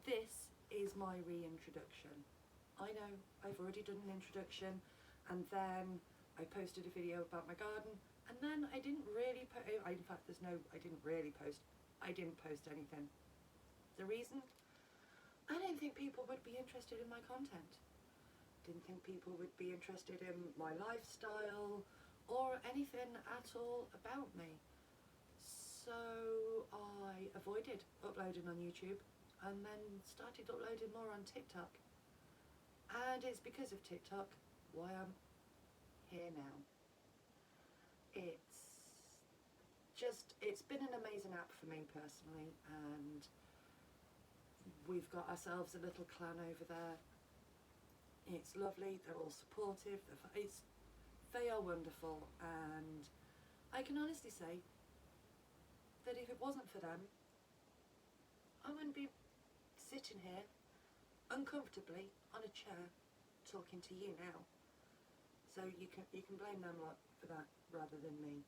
this is my reintroduction. I know I've already done an introduction, and then I posted a video about my garden, and then I didn't really in fact I didn't really post, I didn't post anything. The reason? I didn't think people would be interested in my content. Didn't think people would be interested in my lifestyle or anything at all about me. So I avoided uploading on YouTube and then started uploading more on TikTok. And it's because of TikTok why I'm here now. It's been an amazing app for me personally, and we've got ourselves a little clan over there. It's lovely, they're all supportive, they are wonderful, and I can honestly say that if it wasn't for them, I wouldn't be sitting here uncomfortably on a chair talking to you now. So you can blame them for that rather than me.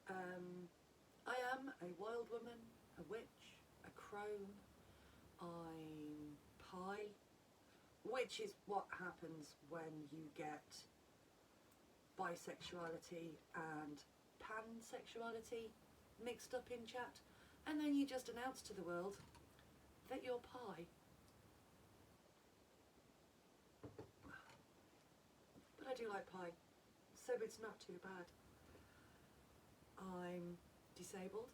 I am a wild woman, a witch, a crone. I'm pie, which is what happens when you get bisexuality and pansexuality mixed up in chat, and then you just announce to the world that you're pie. But I do like pie, so it's not too bad. I'm disabled.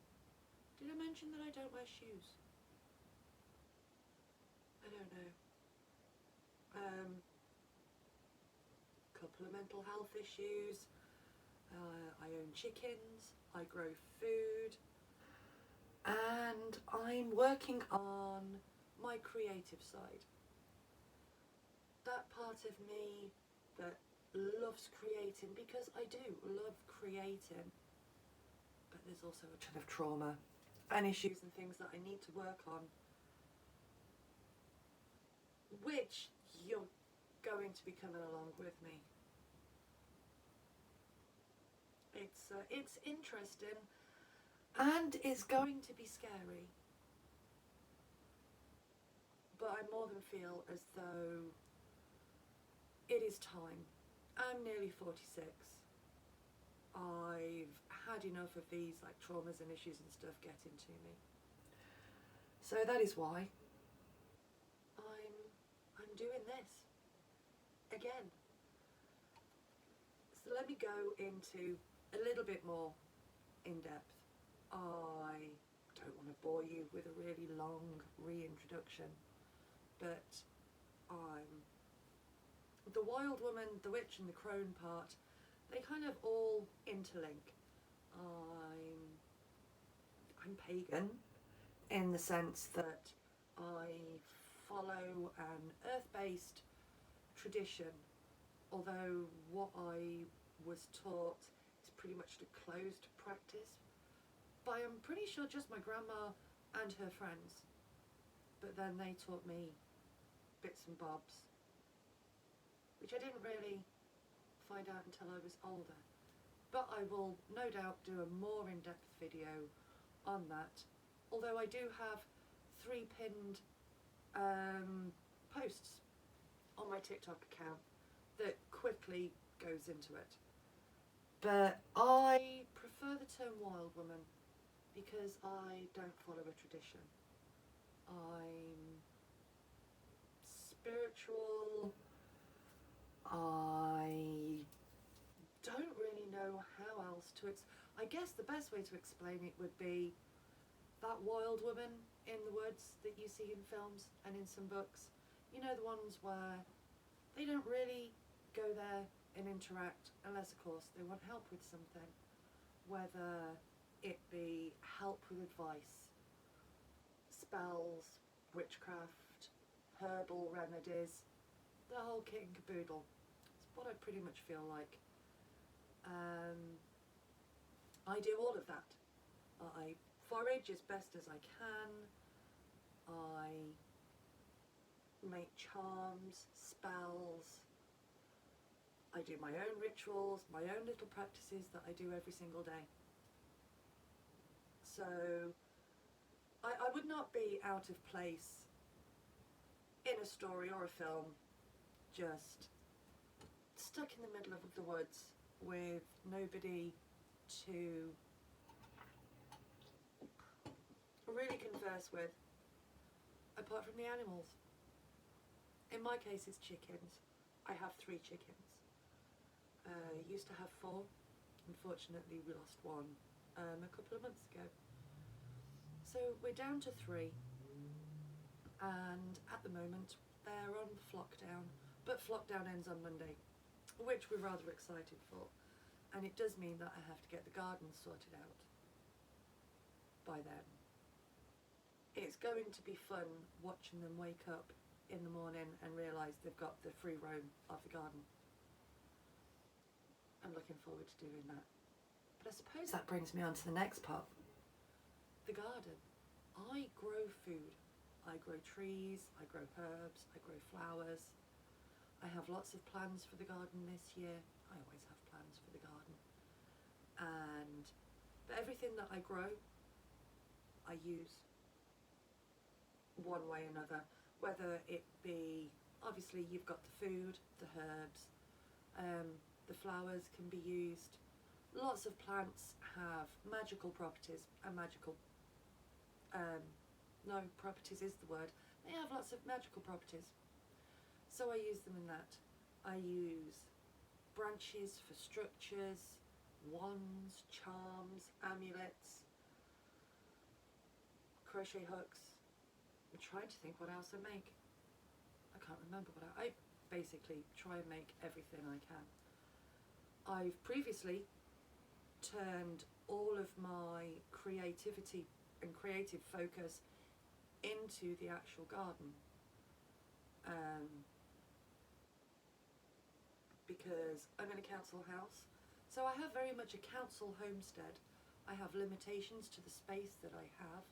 Did I mention that I don't wear shoes? I don't know. Couple of mental health issues. I own chickens. I grow food. And I'm working on my creative side. That part of me that loves creating, because I do love creating, but there's also a ton of trauma and issues and things that I need to work on, which you're going to be coming along with me. It's interesting, and it's going to be scary, but I more than feel as though it is time. I'm nearly 46. I've had enough of these like traumas and issues and stuff getting to me. So that is why I'm doing this again. So let me go into a little bit more in depth. I don't want to bore you with a really long reintroduction, but I'm the wild woman, the witch and the crone part, they kind of all interlink. I'm pagan in the sense that I follow an earth-based tradition, although what I was taught is pretty much a closed practice by, I'm pretty sure, just my grandma and her friends. But then they taught me bits and bobs, which I didn't really find out until I was older. But I will no doubt do a more in-depth video on that, although I do have 3 pinned posts on my TikTok account that quickly goes into it. But I prefer the term wild woman because I don't follow a tradition. I'm spiritual. I don't really know how else to I guess the best way to explain it would be that wild woman in the woods that you see in films and in some books. You know, the ones where they don't really go there and interact unless, of course, they want help with something. Whether it be help with advice, spells, witchcraft, herbal remedies, the whole kit and caboodle. It's what I pretty much feel like. I do all of that. I forage as best as I can. I make charms, spells. I do my own rituals, my own little practices that I do every single day. So I would not be out of place in a story or a film, just stuck in the middle of the woods with nobody to really converse with, apart from the animals. In my case, it's chickens. I have 3 chickens. Used to have 4. Unfortunately, we lost one a couple of months ago. So we're down to 3, and at the moment they're on flockdown, but flockdown ends on Monday, which we're rather excited for, and it does mean that I have to get the garden sorted out by then. It's going to be fun watching them wake up in the morning and realise they've got the free roam of the garden. I'm looking forward to doing that. But I suppose that brings me on to the next part. The garden. I grow food. I grow trees, I grow herbs, I grow flowers. I have lots of plans for the garden this year. I always have plans for the garden. But everything that I grow, I use one way or another. Whether it be, obviously you've got the food, the herbs, the flowers can be used. Lots of plants have magical properties and magical, no, properties is the word. They have lots of magical properties. So I use them in that. I use branches for structures, wands, charms, amulets, crochet hooks. I'm trying to think what else I make. I can't remember what I basically try and make everything I can. I've previously turned all of my creativity and creative focus into the actual garden, because I'm in a council house, so I have very much a council homestead. I have limitations to the space that I have,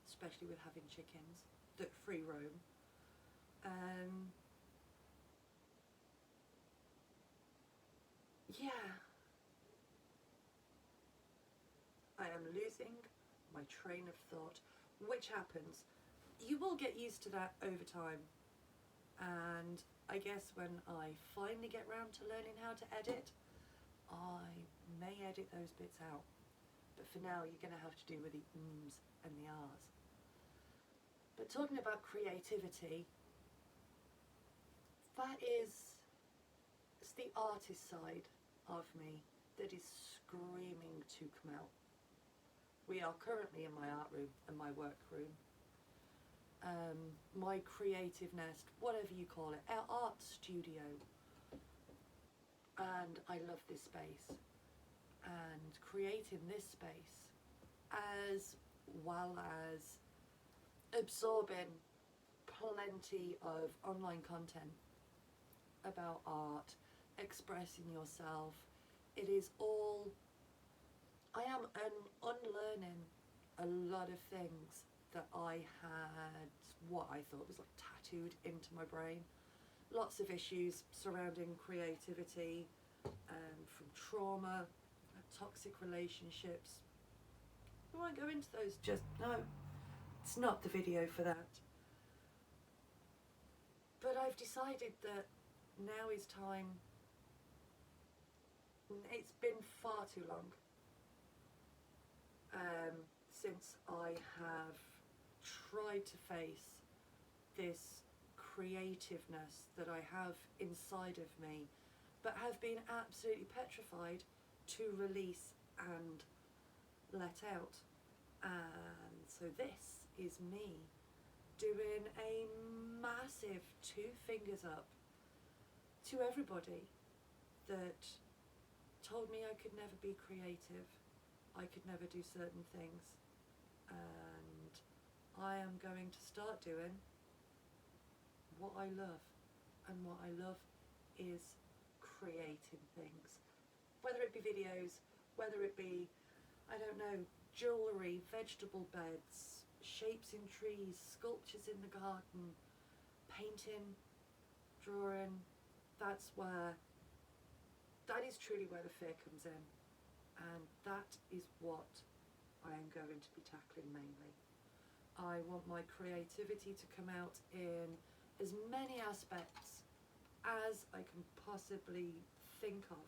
especially with having chickens that free roam. Yeah, I am losing my train of thought, which happens. You will get used to that over time, and I guess when I finally get round to learning how to edit, I may edit those bits out, but for now you're going to have to do with the ums and the ahs. But talking about creativity, it's the artist side of me that is screaming to come out. We are currently in my art room and my work room. My creative nest, whatever you call it, our art studio. And I love this space. And creating this space, as well as absorbing plenty of online content about art, expressing yourself. It is all, I am unlearning a lot of things that I had, what I thought was like tattooed into my brain. Lots of issues surrounding creativity, from trauma, toxic relationships. We won't go into those, just no, it's not the video for that. But I've decided that now is time. It's been far too long since I have tried to face this creativeness that I have inside of me, but have been absolutely petrified to release and let out. And so this is me doing a massive 2 fingers up to everybody that told me I could never be creative, I could never do certain things, and I am going to start doing what I love, and what I love is creating things, whether it be videos, whether it be, I don't know, jewellery, vegetable beds, shapes in trees, sculptures in the garden, painting, drawing. That is truly where the fear comes in, and that is what I am going to be tackling mainly. I want my creativity to come out in as many aspects as I can possibly think of.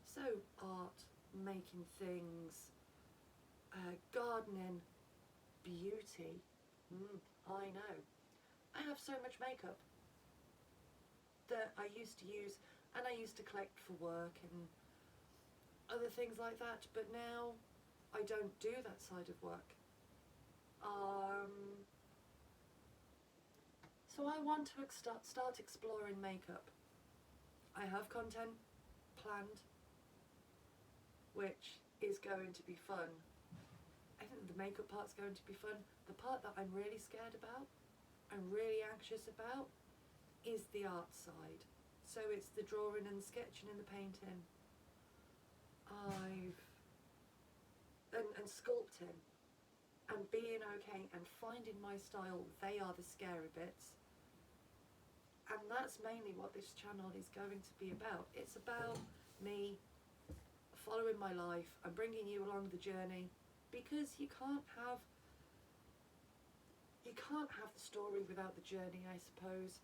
So art, making things, gardening, beauty. I know. I have so much makeup that I used to use and I used to collect for work and other things like that, but now I don't do that side of work. So I want to start exploring makeup. I have content planned, which is going to be fun. I think the makeup part's going to be fun. The part that I'm really scared about, I'm really anxious about, is the art side. So it's the drawing and the sketching and the painting. And sculpting and being okay and finding my style, they are the scary bits. And that's mainly what this channel is going to be about. It's about me following my life and bringing you along the journey, because you can't have the story without the journey, I suppose.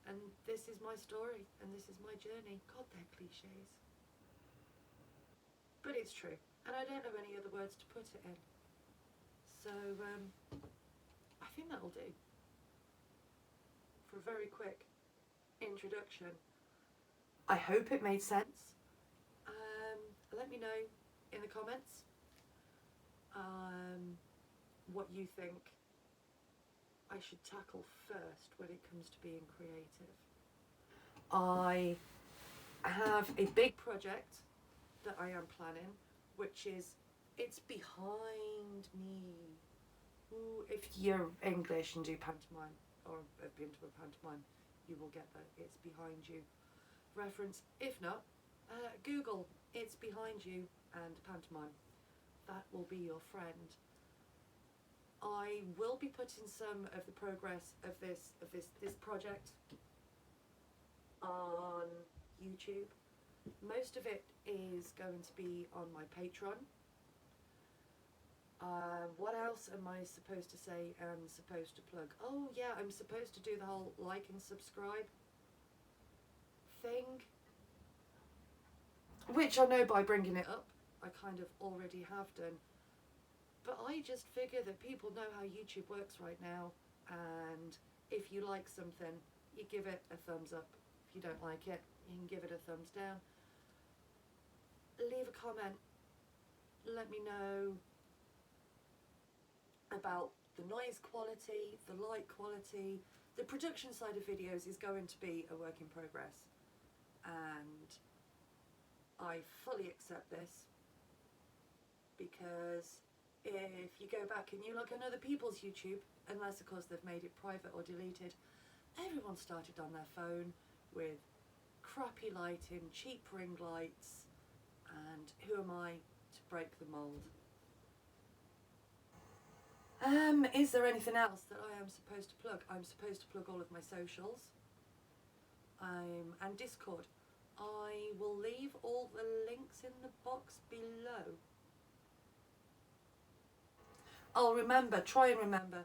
And this is my story and this is my journey. God, they're cliches. But it's true. And I don't know any other words to put it in. So I think that'll do for a very quick introduction. I hope it made sense. Let me know in the comments what you think I should tackle first when it comes to being creative. I have a big project that I am planning, which is, it's behind me. Ooh, if you're English and do pantomime, or have been to a pantomime, you will get that it's behind you reference. If not, Google it's behind you and pantomime. That will be your friend. I will be putting some of the progress of this project on YouTube. Most of it is going to be on my Patreon. What else am I supposed to say and supposed to plug? Oh yeah, I'm supposed to do the whole like and subscribe thing, which I know by bringing it up, I kind of already have done. But I just figure that people know how YouTube works right now, and if you like something, you give it a thumbs up. If you don't like it, you can give it a thumbs down. Leave a comment. Let me know about the noise quality, the light quality. The production side of videos is going to be a work in progress, and I fully accept this, because if you go back and you look at other people's YouTube, unless of course they've made it private or deleted, everyone started on their phone with crappy lighting, cheap ring lights, and who am I to break the mould? Is there anything else that I am supposed to plug? I'm supposed to plug all of my socials and Discord. I will leave all the links in the box below. I'll try and remember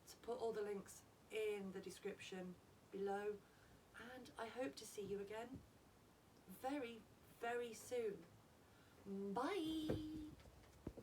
to put all the links in the description below, and I hope to see you again very, very soon. Bye!